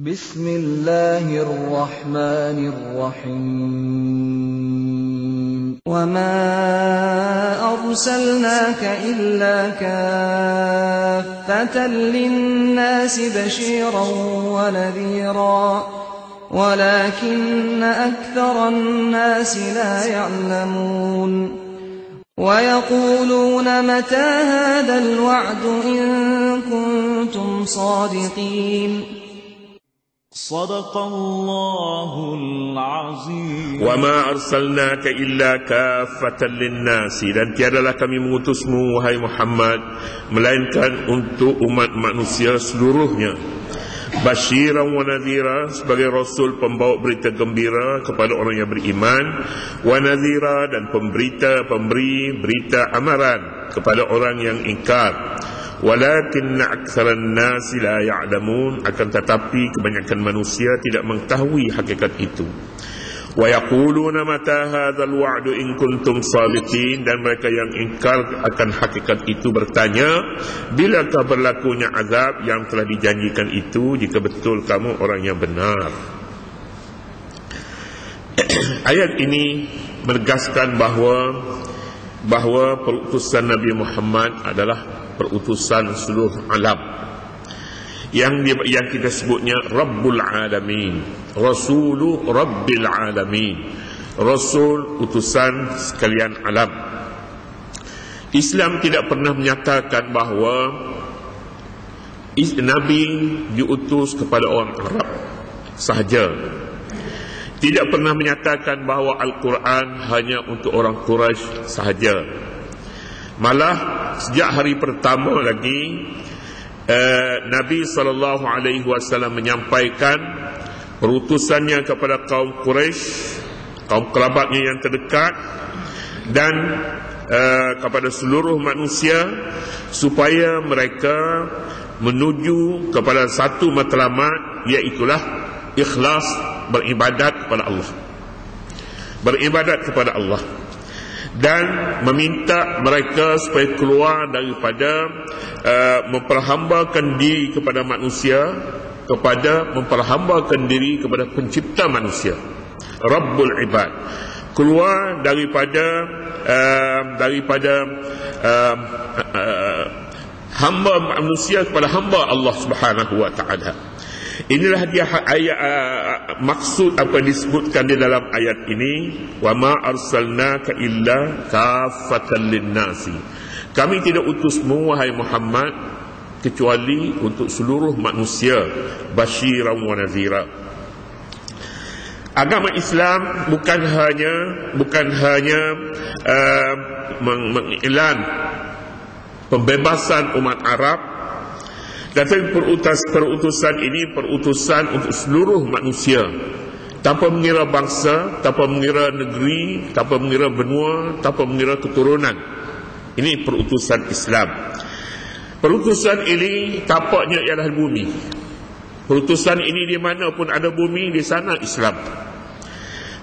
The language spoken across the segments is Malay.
Bismillahirrahmanirrahim. Wa ma arsalnaka illa kaffatan lin-nasi basyiran wa nadhira walakinna aktharan nasi la ya'lamun. Wa yaquluna mata hadzal wa'du in kuntum shadiqin. Sadaqallahul azim. Wa ma arsalnaka illa kaffatan linnasi, dan tiadalah kami mengutusmu wahai Muhammad melainkan untuk umat manusia seluruhnya, basyiran wa nadhira, sebagai rasul pembawa berita gembira kepada orang yang beriman, wa nadhira, dan pemberi berita amaran kepada orang yang ingkar. Walakinna aktsaran nasi la ya'lamun, akan tetapi kebanyakan manusia tidak mengetahui hakikat itu. Wa yaquluna mata hadzal wa'du in kuntum shadiqin, dan mereka yang ingkar akan hakikat itu bertanya, bilakah berlakunya azab yang telah dijanjikan itu jika betul kamu orang yang benar. Ayat ini menegaskan bahawa perutusan Nabi Muhammad adalah perutusan seluruh alam, yang kita sebutnya Rabbul Alamin, Rasulu Rabbil Alamin, Rasul utusan sekalian alam. Islam tidak pernah menyatakan bahawa Nabi diutus kepada orang Arab sahaja. Tidak pernah menyatakan bahawa Al-Quran hanya untuk orang Quraisy sahaja. Malah sejak hari pertama lagi Nabi SAW menyampaikan perutusannya kepada kaum Quraisy, kaum kerabatnya yang terdekat, dan kepada seluruh manusia, supaya mereka menuju kepada satu matlamat, iaitulah ikhlas beribadat kepada Allah, beribadat kepada Allah, dan meminta mereka supaya keluar daripada memperhambakan diri kepada manusia, kepada memperhambakan diri kepada pencipta manusia, Rabbul Ibad, keluar daripada hamba manusia kepada hamba Allah Subhanahu wa taala. Inilah dia ayat maksud apa disebutkan di dalam ayat ini, wa ma arsalnaka illa kaffatan linnasi. Kami tidak utusmu wahai Muhammad kecuali untuk seluruh manusia, basyiran wa nadhira. Agama Islam bukan hanya mengiklan pembebasan umat Arab, tetapi perutusan ini perutusan untuk seluruh manusia, tanpa mengira bangsa, tanpa mengira negeri, tanpa mengira benua, tanpa mengira keturunan. Ini perutusan Islam. Perutusan ini tapaknya ialah bumi. Perutusan ini di mana pun ada bumi, di sana Islam.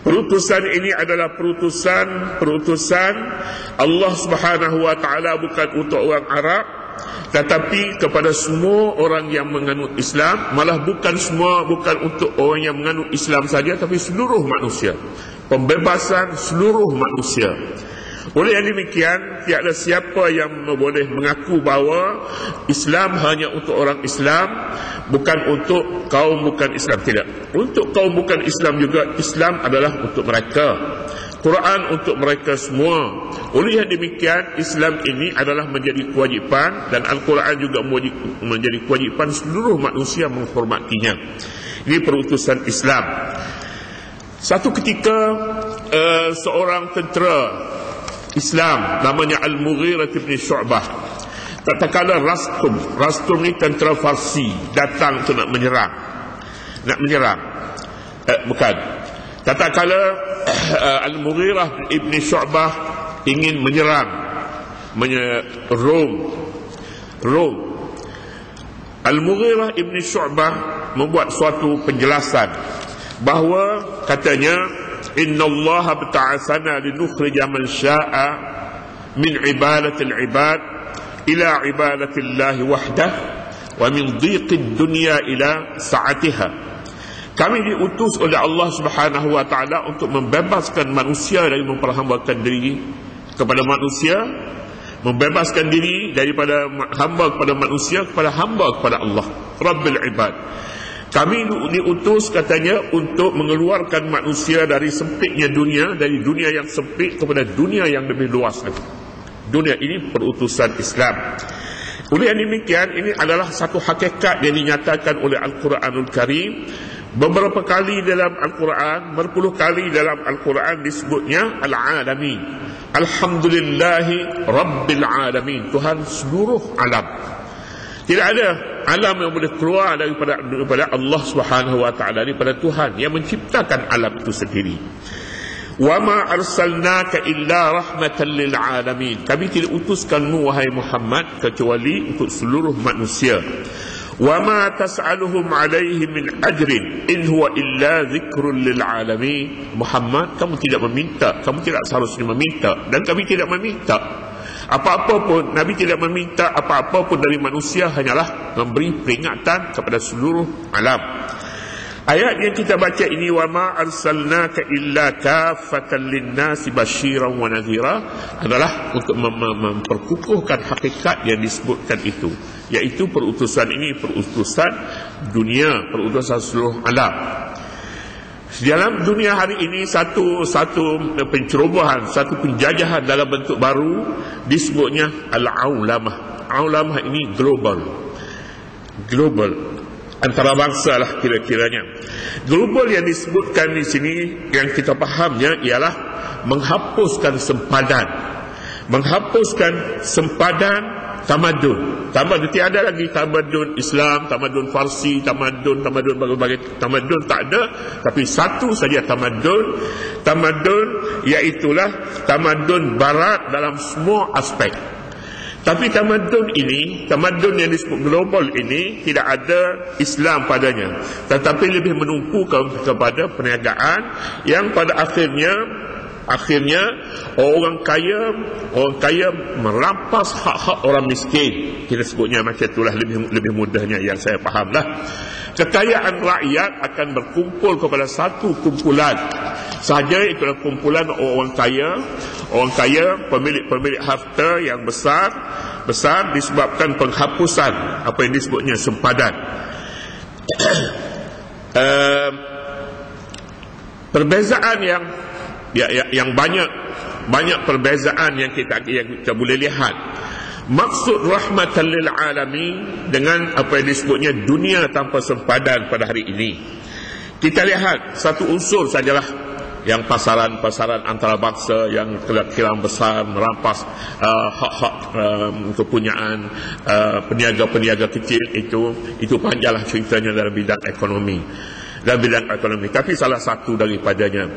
Perutusan ini adalah perutusan Allah Subhanahu wa taala, bukan untuk orang Arab, tetapi kepada semua orang yang menganut Islam. Malah bukan untuk orang yang menganut Islam saja, tapi seluruh manusia. Pembebasan seluruh manusia. Oleh yang demikian, tiada siapa yang boleh mengaku bahawa Islam hanya untuk orang Islam, bukan untuk kaum bukan Islam. Tidak. Untuk kaum bukan Islam juga, Islam adalah untuk mereka, Quran untuk mereka semua. Oleh yang demikian, Islam ini adalah menjadi kewajipan, dan Al-Quran juga menjadi kewajipan seluruh manusia menghormatinya. Ini perutusan Islam. Satu ketika seorang tentera Islam namanya Al-Mughirah bin Syu'bah, tatkala Rastum ni tentera Farsi datang untuk nak menyerang. Tatkala Al-Mughirah bin Syu'bah ingin menyerang Rom, Al-Mughirah bin Syu'bah membuat suatu penjelasan bahawa katanya, Inna Allah bta'athana linukhrija man sya'a min ibadatil ibad ila ibadatillah wahdah wa min dhiqid dunya ila sa'atiha. Kami diutus oleh Allah Subhanahu wa taala untuk membebaskan manusia dari memperhambakan diri kepada manusia, membebaskan diri daripada hamba kepada manusia kepada hamba kepada Allah Rabbil Ibad. Kami diutus katanya untuk mengeluarkan manusia dari sempitnya dunia, dari dunia yang sempit kepada dunia yang lebih luas lagi. Dunia ini perutusan Islam. Oleh yang demikian, ini adalah satu hakikat yang dinyatakan oleh Al-Quranul Karim. Beberapa kali dalam Al-Quran, berpuluh kali dalam Al-Quran disebutnya Al-Alamin. Alhamdulillahi Rabbil Alamin, Tuhan seluruh alam. Tidak ada alam yang boleh keluar daripada Allah Subhanahu wa taala, daripada Tuhan yang menciptakan alam itu sendiri. Wa ma arsalnaka illa rahmatan lil alamin. Kami tidak utuskanmu wahai Muhammad kecuali untuk seluruh manusia. Wa ma tas'aluhum alaihi min ajrin in huwa illa zikrun lil alamin. Muhammad, kamu tidak meminta, kamu tidak seharusnya meminta, dan kami tidak meminta apa-apa pun. Nabi tidak meminta apa-apa pun dari manusia, hanyalah memberi peringatan kepada seluruh alam. Ayat yang kita baca ini, wa ma arsalnaka illa kaffatan linnasi basyiran wa nadhira, adalah untuk memperkukuhkan hakikat yang disebutkan itu, yaitu perutusan ini perutusan dunia, perutusan seluruh alam. Dalam dunia hari ini satu pencerobohan, satu penjajahan dalam bentuk baru disebutnya al-aulamah. Aulamah ini global, antarabangsa lah kira-kiranya. Global yang disebutkan di sini yang kita fahamnya ialah menghapuskan sempadan tamadun. Tiada lagi tamadun Islam, tamadun Farsi, tamadun berbagai tamadun tak ada, tapi satu saja tamadun iaitulah tamadun barat dalam semua aspek. Tapi tamadun yang disebut global ini tidak ada Islam padanya, tetapi lebih menumpu kepada perniagaan yang pada akhirnya orang kaya merampas hak-hak orang miskin. Kita sebutnya macam itulah, lebih mudahnya yang saya fahamlah. Kekayaan rakyat akan berkumpul kepada satu kumpulan sahaja, itulah kumpulan orang kaya, pemilik harta yang besar disebabkan penghapusan apa yang disebutnya sempadan. Perbezaan yang banyak perbezaan yang kita boleh lihat. Maksud rahmatan lil alamin dengan apa yang disebutnya dunia tanpa sempadan pada hari ini. Kita lihat satu unsur sajalah, yang pasaran antarabangsa yang kilang besar merampas hak-hak kepunyaan peniaga kecil, itu panjanglah ceritanya dalam bidang ekonomi. Tapi salah satu daripadanya,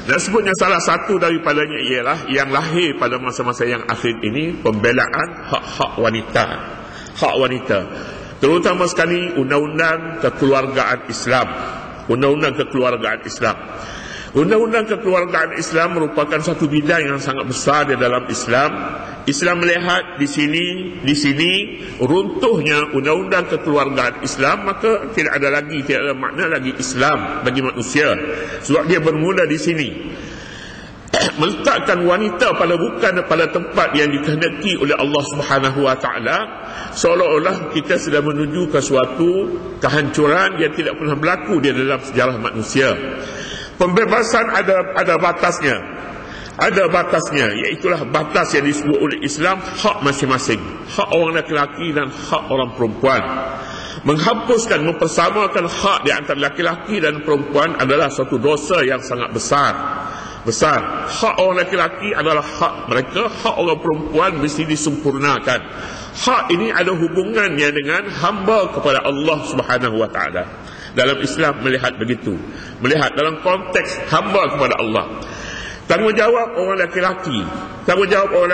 dan sebutnya salah satu daripadanya ialah yang lahir pada masa-masa yang akhir ini, pembelaan hak-hak wanita, terutama sekali undang-undang kekeluargaan Islam. Undang-undang kekeluargaan Islam merupakan satu bidang yang sangat besar di dalam Islam. Islam melihat di sini runtuhnya undang-undang kekeluargaan Islam, maka tidak ada makna lagi Islam bagi manusia. Sebab dia bermula di sini, meletakkan wanita bukan pada tempat yang dikehendaki oleh Allah Subhanahu wa taala, seolah-olah kita sedang menuju ke suatu kehancuran yang tidak pernah berlaku di dalam sejarah manusia. Pembebasan ada batasnya, iaitulah batas yang disebut oleh Islam hak masing-masing, hak orang lelaki dan hak orang perempuan. Menghapuskan, mempersamakan hak di antara lelaki dan perempuan adalah satu dosa yang sangat besar. Hak orang lelaki adalah hak mereka, hak orang perempuan mesti disempurnakan. Hak ini ada hubungannya dengan hamba kepada Allah Subhanahu wa taala. Dalam Islam melihat begitu, melihat dalam konteks hamba kepada Allah. Tanggungjawab orang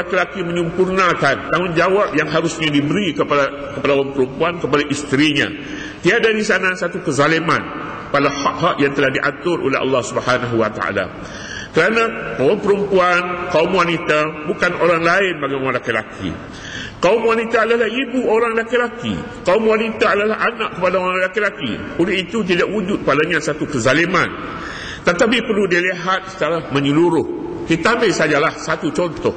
lelaki menyempurnakan tanggungjawab yang harusnya diberi kepada orang perempuan, kepada isterinya. Tiada di sana satu kezaliman pada hak-hak yang telah diatur oleh Allah Subhanahu wa taala. Kerana orang perempuan, kaum wanita bukan orang lain bagi orang lelaki. Kaum wanita adalah ibu orang laki-laki. Kaum wanita adalah anak kepada orang laki-laki. Oleh itu tidak wujud padanya satu kezaliman. Tetapi perlu dilihat secara menyeluruh. Kita ambil sajalah satu contoh.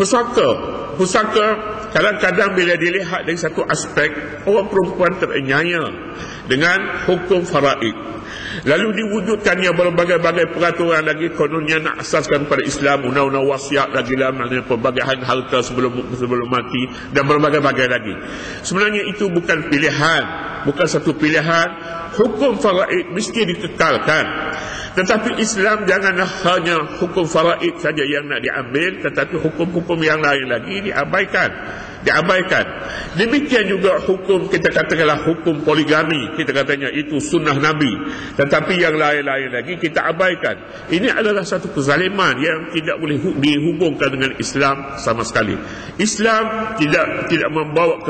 Pusaka kadang-kadang bila dilihat dari satu aspek, orang perempuan teraniaya dengan hukum faraid. Lalu diwujudkannya berbagai-bagai peraturan lagi, kononnya nak asaskan pada Islam, undang-undang wasiat lagi lah, pembagian harta sebelum mati, dan berbagai-bagai lagi. Sebenarnya itu bukan pilihan, bukan satu pilihan. Hukum faraid mesti dikekalkan. Tetapi Islam janganlah hanya hukum faraid saja yang nak diambil, tetapi hukum-hukum yang lain lagi diabaikan. Demikian juga hukum, kita katakanlah hukum poligami, kita katanya itu sunnah Nabi, tetapi yang lain-lain lagi kita abaikan. Ini adalah satu kezaliman yang tidak boleh dihubungkan dengan Islam sama sekali. Islam tidak membawa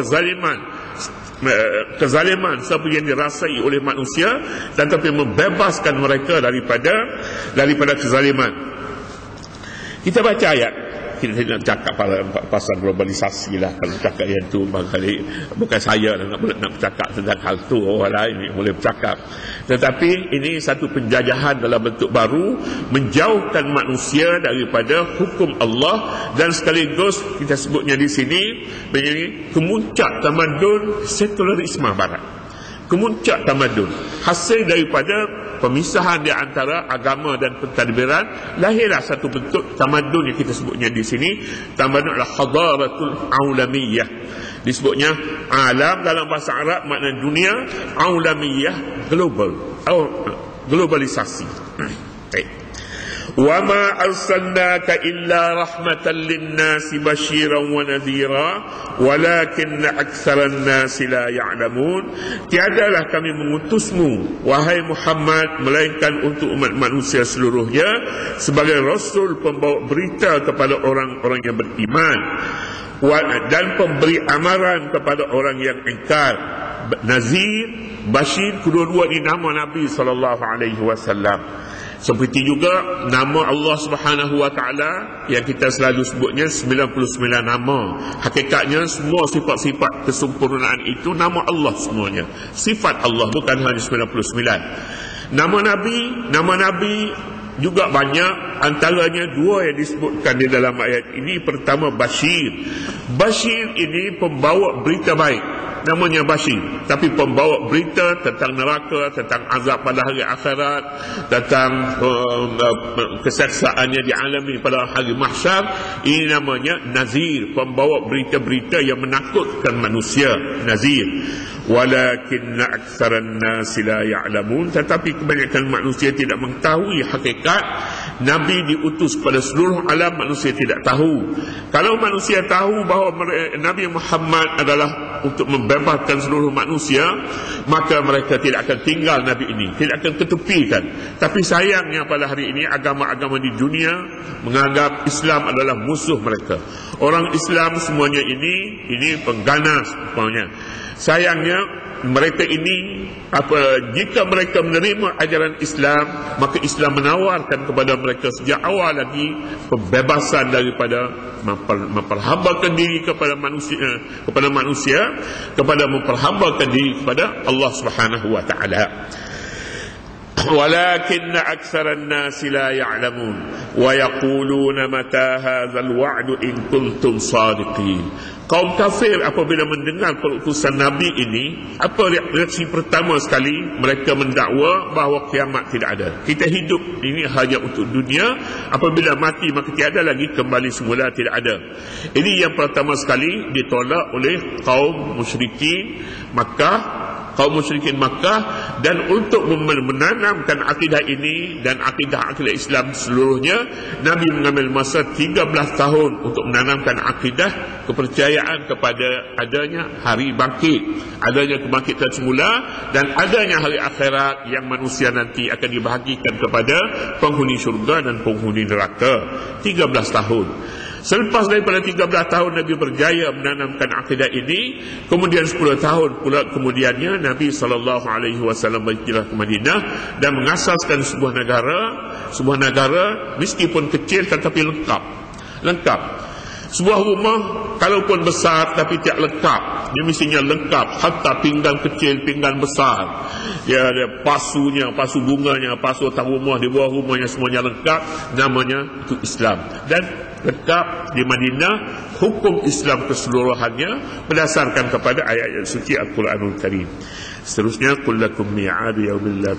kezaliman seperti yang dirasai oleh manusia, tetapi membebaskan mereka daripada kezaliman. Kita baca ayat. Kita nak cakap pasal globalisasi lah. Kalau cakap yang tu barangkali bukan saya nak bercakap tentang hal tu, orang lain boleh bercakap. Tetapi ini satu penjajahan dalam bentuk baru, menjauhkan manusia daripada hukum Allah, dan sekaligus kita sebutnya di sini menjadi kemuncak tamadun sekularisme barat. Kemuncak tamadun hasil daripada pemisahan di antara agama dan pentadbiran, lahirlah satu bentuk tamadun yang kita sebutnya di sini. Tamadun adalah hadaratul aulamiyah. Disebutnya alam dalam bahasa Arab makna dunia, aulamiyah global atau globalisasi. Wa ma arsalnaka illa rahmatan lin-nasi basyiran wa nadhira walakinna aktsaran nasi la ya'lamun. Tiadalah kami mengutusmu wahai Muhammad melainkan untuk umat manusia seluruhnya sebagai rasul pembawa berita kepada orang-orang yang beriman dan pemberi amaran kepada orang yang ingkar. Nazir, Bashir, kedua-dua ini nama Nabi SAW. Seperti juga nama Allah Subhanahu wa ta'ala yang kita selalu sebutnya 99 nama. Hakikatnya semua sifat-sifat kesempurnaan itu nama Allah semuanya. Sifat Allah, bukan hanya 99. Nama Nabi juga banyak, antaranya dua yang disebutkan di dalam ayat ini. Pertama Bashir. Bashir ini pembawa berita baik, namanya Bashir, tapi pembawa berita tentang neraka, tentang azab pada hari akhirat, tentang keseksaannya dialami pada hari mahsyar. Ini namanya Nazir, pembawa berita-berita yang menakutkan manusia. Nazir. Walakinna aktsaran nasi la ya'lamun, tetapi kebanyakan manusia tidak mengetahui hakikat. Nabi diutus pada seluruh alam, manusia tidak tahu. Kalau manusia tahu bahawa Nabi Muhammad adalah untuk membebaskan seluruh manusia, maka mereka tidak akan tinggal Nabi ini, tidak akan ketepikan. Tapi sayangnya pada hari ini agama-agama di dunia menganggap Islam adalah musuh mereka. Orang Islam semuanya ini pengganas semuanya. Sayangnya mereka ini jika mereka menerima ajaran Islam, maka Islam menawarkan kepada mereka sejak awal lagi pembebasan daripada memperhambakan diri kepada manusia, kepada memperhambakan diri kepada Allah Subhanahu wa ta'ala. ولكن أكثر الناس لا يعلمون ويقولون متى هذا الوعد إن كنتم صادقين. Kaum kafir apabila mendengar perutusan Nabi ini, apa reaksi pertama sekali? Mereka mendakwa bahawa kiamat tidak ada. Kita hidup ini hanya untuk dunia, apabila mati maka tiada lagi, kembali semula, tidak ada. Ini yang pertama sekali ditolak oleh kaum musyrikin Makkah. Dan untuk menanamkan akidah ini dan akidah Islam seluruhnya, Nabi mengambil masa 13 tahun untuk menanamkan akidah kepercayaan kepada adanya hari bangkit, adanya kebangkitan semula, dan adanya hari akhirat yang manusia nanti akan dibahagikan kepada penghuni syurga dan penghuni neraka. 13 tahun. Selepas daripada 13 tahun Nabi berjaya menanamkan akidah ini, kemudian 10 tahun pula kemudiannya Nabi SAW berhijrah ke Madinah dan mengasaskan sebuah negara meskipun kecil tetapi lengkap. Sebuah rumah kalaupun besar tapi tak lengkap, dia mestinya lengkap, hatta pinggan kecil, pinggan besar, dia ada pasunya, pasu bunganya, pasu atap rumah, di bawah rumahnya semuanya lengkap, namanya itu Islam. Dan lengkap di Madinah, hukum Islam keseluruhannya berdasarkan kepada ayat-ayat suci Al-Quranul Karim. Seterusnya, qul lakum mi'adu yaumin la